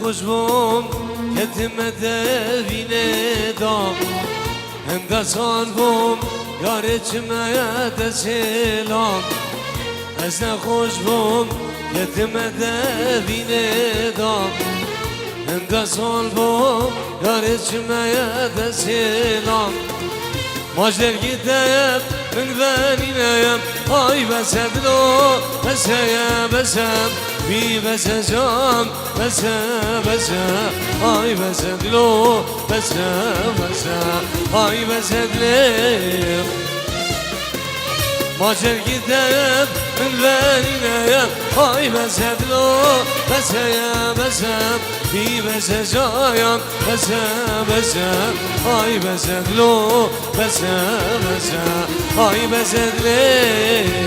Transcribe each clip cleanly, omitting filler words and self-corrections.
خوش بوم کتم دوینه دام هنده سال بوم یاره چمه دسیلام از نخوش بوم کتم دوینه دام هنده سال بوم یاره چمه دسیلام ماجر گیدم من ونینم آی بسدلو بسه بسم بی بسه جام بسه آی بسدلو بسه آی بسدلو ماجر گیدم من ونینم آی بسدلو بسم بی بسه جایم بسه آی بسدلو بسه آی بسدلو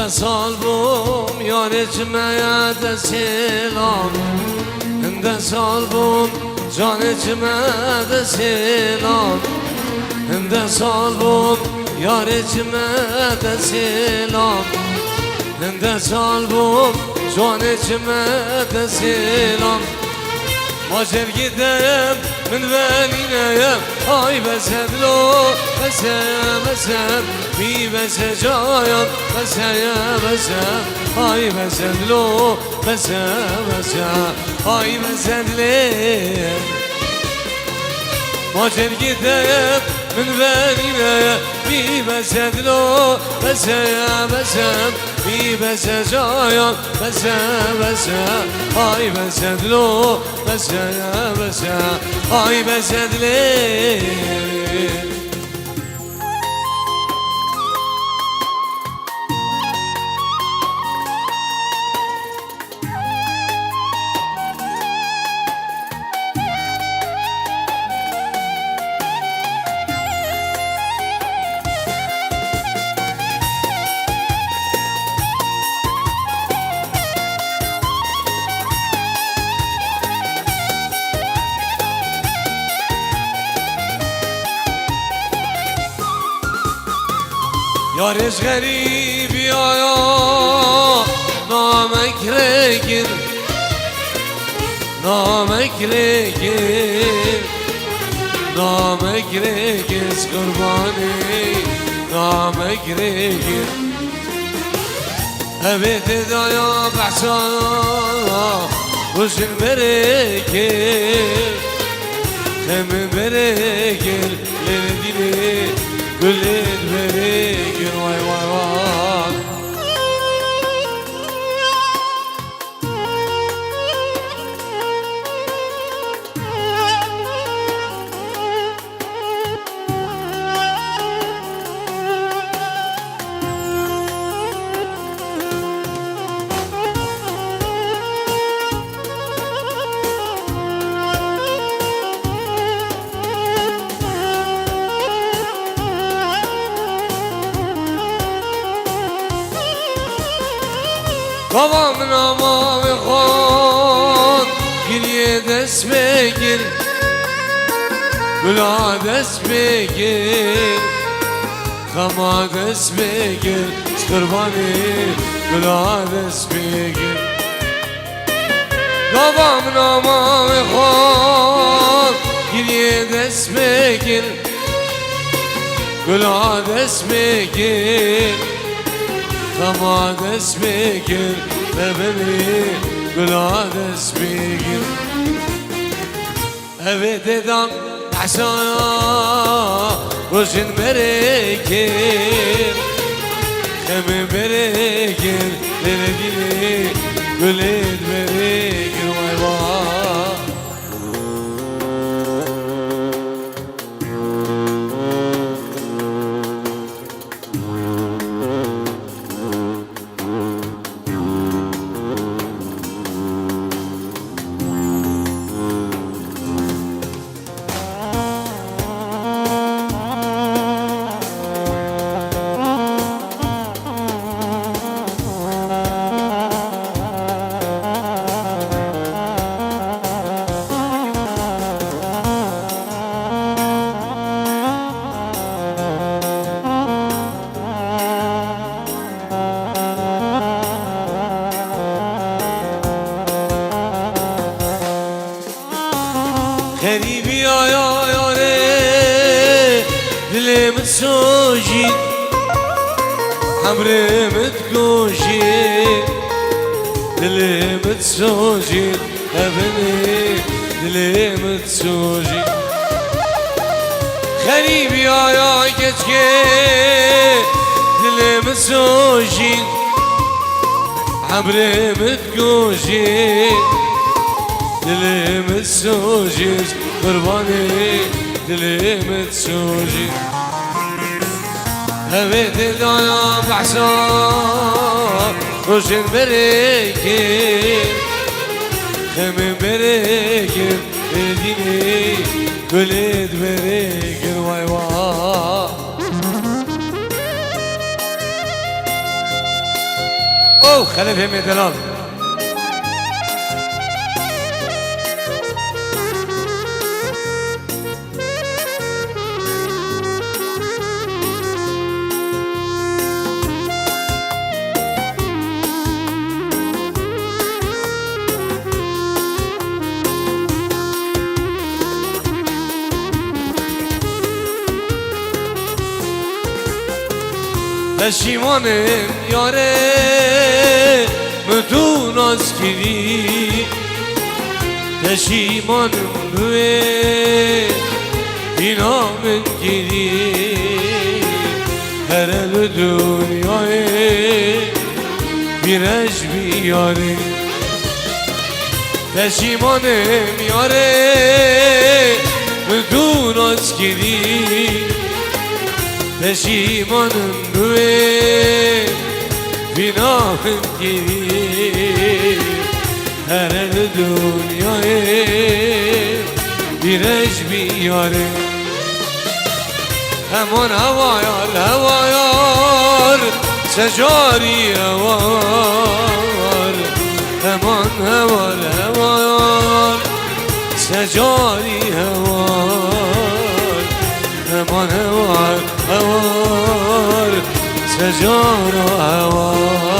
سال بوم یاره چمه دسیلام هنده سال بوم جانه چمه دسیلام هنده سال بوم یاره چمه دسیلام هنده سال بوم جانه چمه دسیلام ماجر گیدم من ونینم آی بسدلو بسه بی بسه جایم بسه آی بسدلو بسه آی بسدلو ماجر گیدم من ونینم بی بسدلو بسه بی بسه جایم بسه آی بسدلو بسه آی بسدلو یارش غریبی آیا نامک رگیر قربانی نامک رگیر هبت دایا بحثانا وشن برگیر خمن برگیر لردینی گلید برگیر وای وای وای babam namamı khon geriye dest begir Gula dest begir Kama dest begir Skırbani Gula dest begir بابا من آما میخواد گریه دست بگیر گلا دست بگیر غما دست بگیر ببینی گلا دست بگیر اوه دیدم عشایا روشن برگیر خمه برگیر دل دیلی گلید برگیر وای وای غریبی آیا یاره دلمت سوژید همرمت گوشید دلمت سوژید ابنی دلمت سوژید غریبی آیا کچکه دلمت سوژید همرمت گوشید دلمت سوژید قربانی دلمت سوژید همه دلدانا بحثا روشن برگیر خمه برگیر دلدینی گلید برگیر وای وای او خلیفه میدلال پشیمانم یاره مدون از کری پشیمانم روی اینا من گری هر دنیای بیرش بیاره پشیمانم یاره مدون از کری پشیمانم روی بینام گیری هر دنیای بیرش بیاره همان هوایار سجاری هوار همان هوایار سجاری هوار همان هوار سجار هوار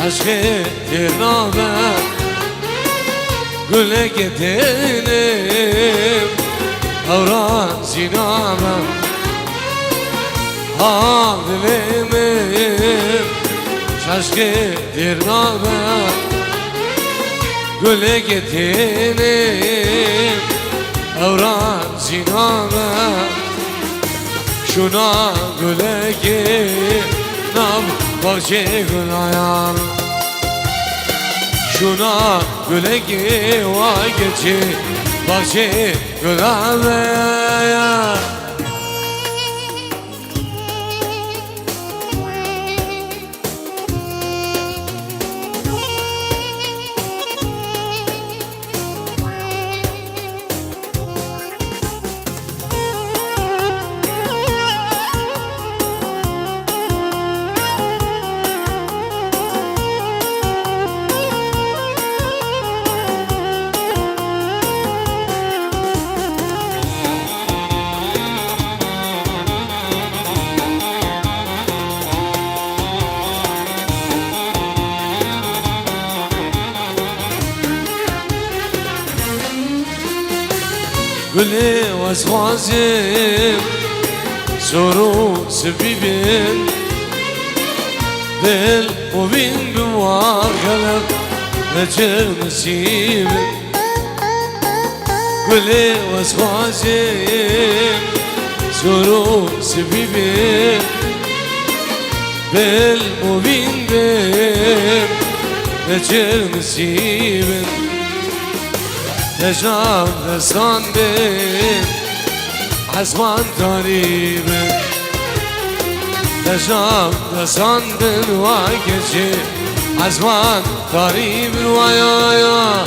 عشق ترنامه گله گتنم اوران زینامه آدلمم عشق ترنامه گله گتنم اوران زینامه شونا گله گتنم باشه گنایم شونا گله گواگچه باشه گنایم گلی وزوازم سرو سبیبن دل مبین بواقلب نجر نسیبن گلی وزوازم سرو سبیبن دل مبین بن نجر نسیبن نجام دستان بین عزمان داریبن نجام دستان بین واگجه عزمان داریبن وایایا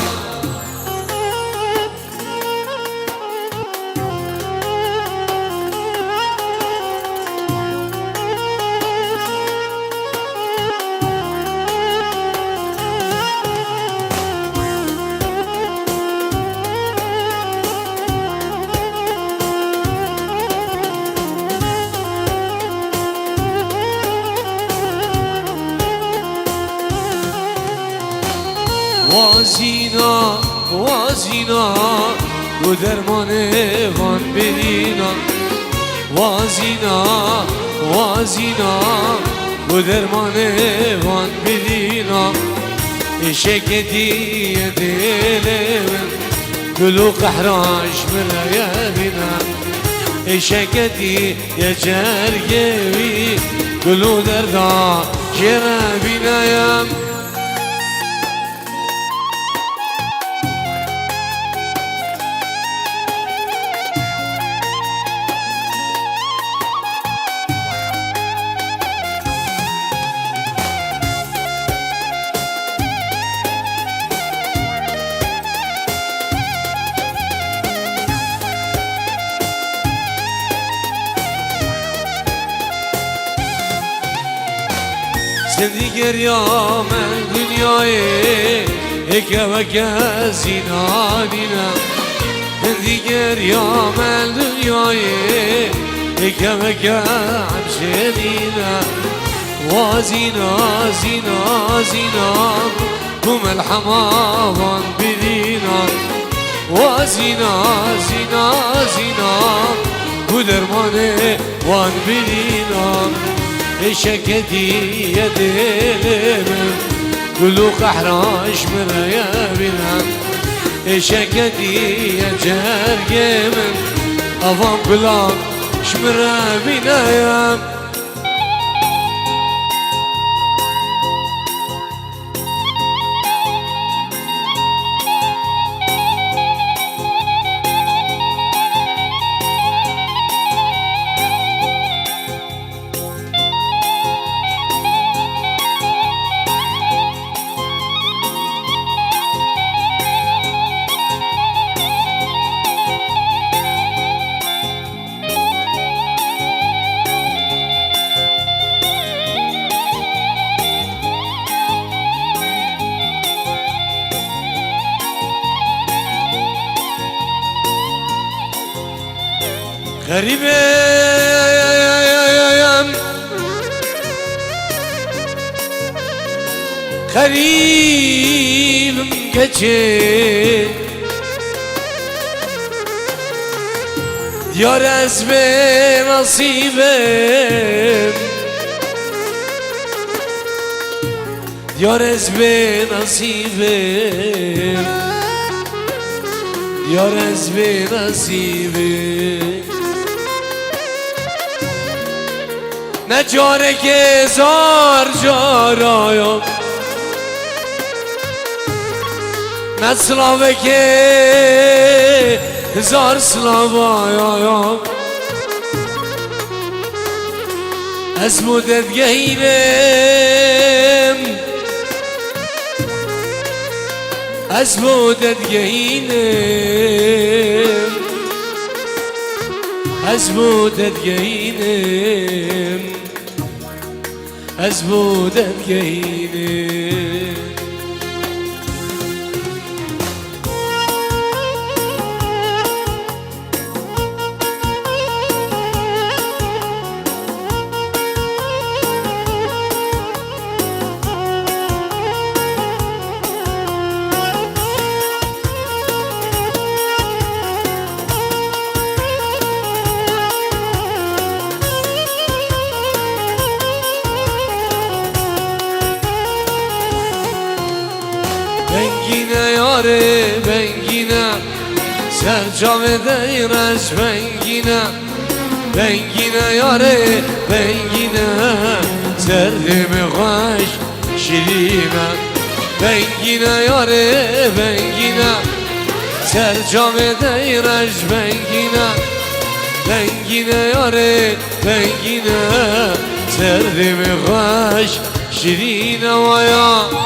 وازینا وازینا و درمان وان برینا وازینا وازینا و درمان وان برینا شکتی دلم گلو قهراش مریا بینا شکتی جرگوی گلو دردا جرا بینایم دیگر یا من دنیای اکه و که زینانینم دیگر یا من دنیای اکه و که همشنینم وازینا زینا زینا هم الحماوان بدینا وازینا زینا زینا بدرمانه وان بدینا شكتي يا دلم قلو قحراش مريا بنا شكتي يا جرقم أفهم قلام شمرا بنا يا غريبة غريبم geçe Diyar ezbe nasibim Diyar ezbe nasibim Diyar ezbe nasibim Ne care که زار جارایم نه سلاوه که زار سلاوایم از مدت گهینم از مدت گهینم از مدت گهینم از مدت گهینم Bengine yare bengine Sercam edeyreş bengine Bengine yare bengine Serdimi hoş şirine Bengine yare bengine Sercam edeyreş bengine Bengine yare bengine Serdimi hoş şirine vaya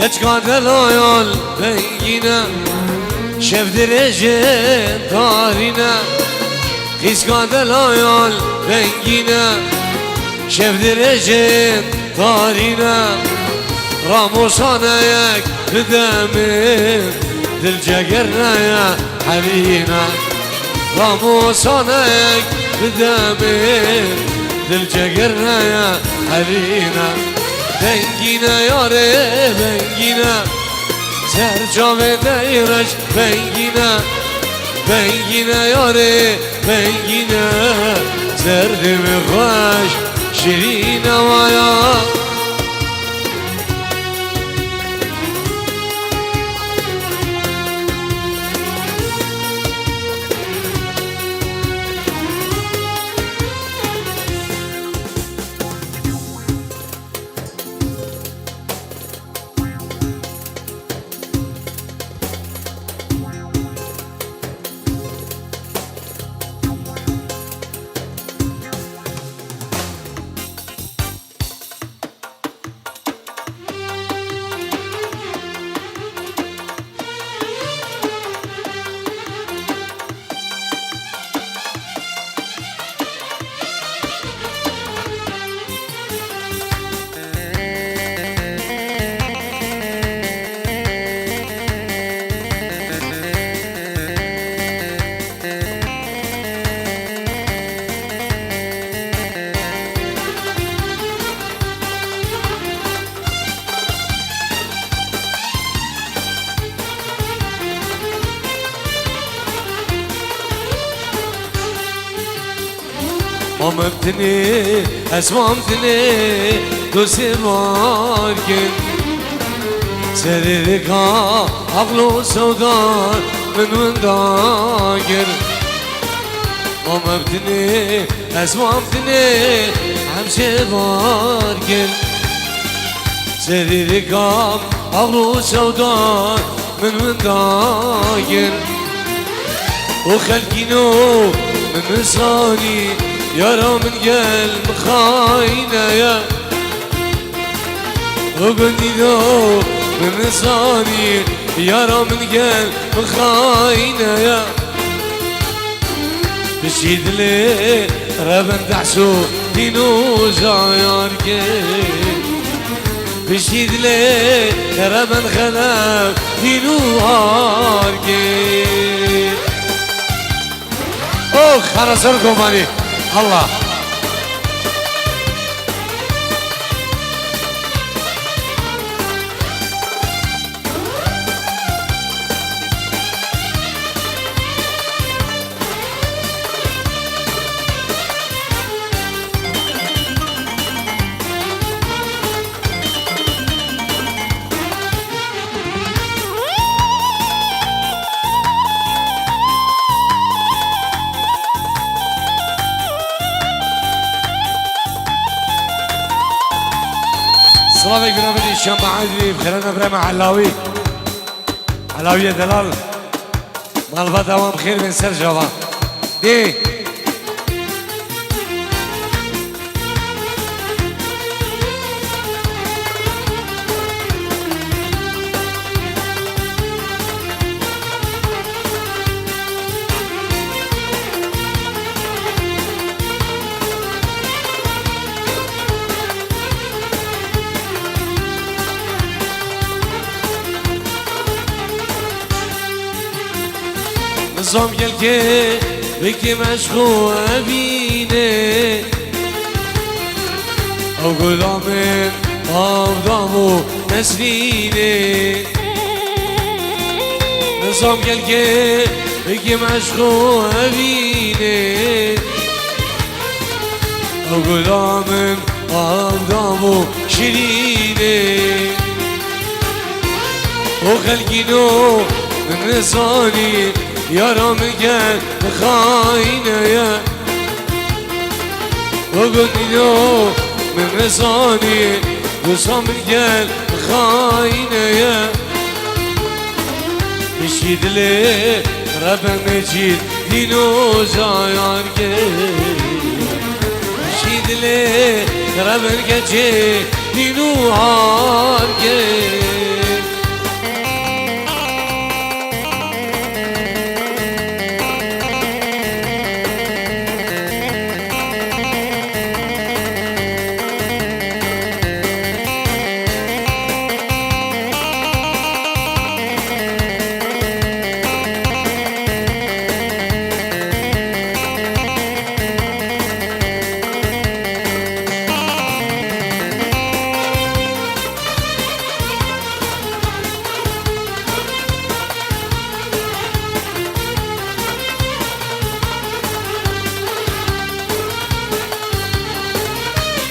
Geç kadel ayol bengine Şevdirece tarine Kız kadel ayol bengine Şevdirece tarine Ramusane kıdemi Dil cegerine haline Ramusane kıdemi Dil cegerine haline Bengine yare bengine Sercave deyreş bengine Bengine yare bengine Serdimi hoş şirine vaya Amamtini, esmamtini, dosi vargin Seririka, aqlu sevdan, min dagir Amamtini, esmamtini, hamşe vargin Seririka, aqlu sevdan, min dagir O khalkino, min misani يارا من قلب خاينة يا وقلني ذو من صاني يارا من قلب خاينة يا بشيد لي ربن دحسو دينو جايار بشيد لي ربن خلاف دينو هاركي اوه خرسركم علي الله سلامك بنابلي الشام عادي بخيرنا بريمة علاوي علاوية دلال مالبا دوام خير من سر جواب دي نظام gelke بكي مشغو أبيني أو غلامن أو دامو نسريني نظام gelke بكي مشغو أبيني أو غلامن أو دامو شريني وخلقينو من نصاني يارا من قلب خاينة يا وقلني من رزاني وصام من قلب خاينة يا مشيد لي ربا مجيد دينو زايار مشيد لي ربا مجيد دينو عار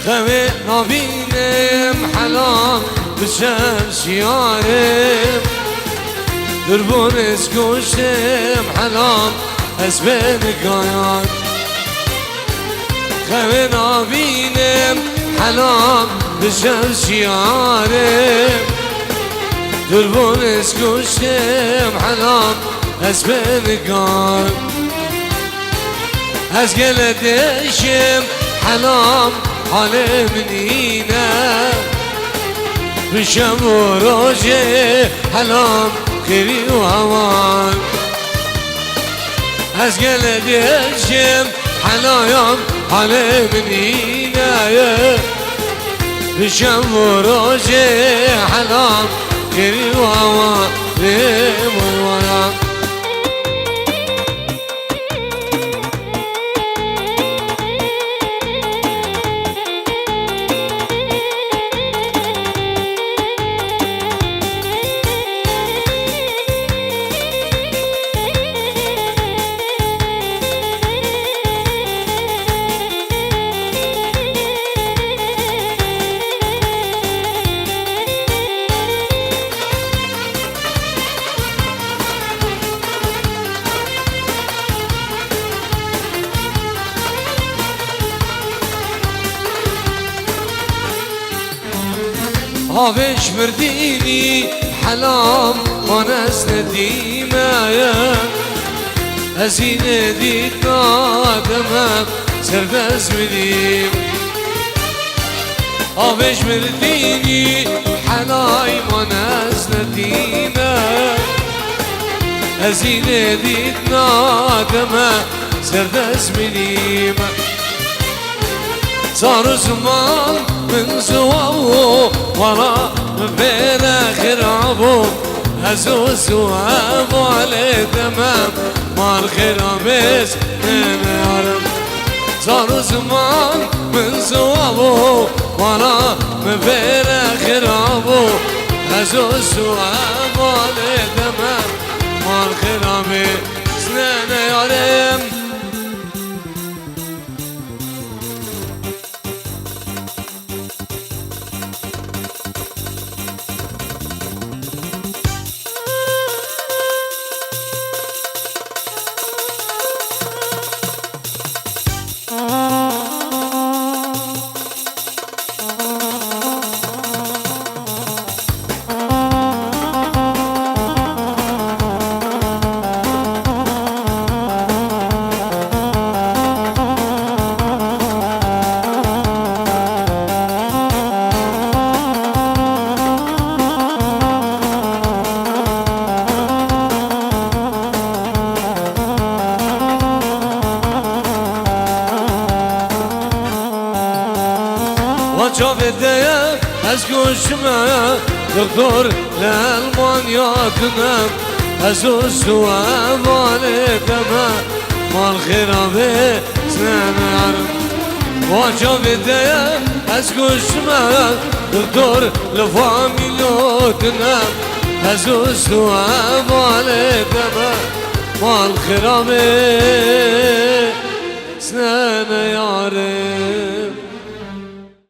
خوي نبينم حلام بشمس يارم دربون اسكوشتم حلام اسبن قايان خوي نبينم حلام بشمس يارم دربون اسكوشتم حلام اسبن قايان اسقلتشم حلام حالي منينا بشم وروجي حلام خيري وهوان أسقل ديشم حلايام حالي منينا بشم وروجي حلام خيري وهوان ريم وهوان هافش مرديني حلام وناس نديمة يا أزينة ديك نادمة سرباز مديم هافش مرديني حلاي وناس هزينة ديت نادمة سردس منيمة صار زمان من زوابو ورا بين خرابو هزوز وابو عليه تمام مال خرابيس نمارم صار زمان من زوابو ورا بين خرابو هزوز وابو عليه تمام مال خرابيس نمارم وجابدية أزقوشما دكتور لألمانيا تنام أزوز وأبالي تمام مال خرابي سنمار وجابدية أزقوشما دكتور لفاميلو تنام أزوز وأبالي تمام مال خرابي سنمار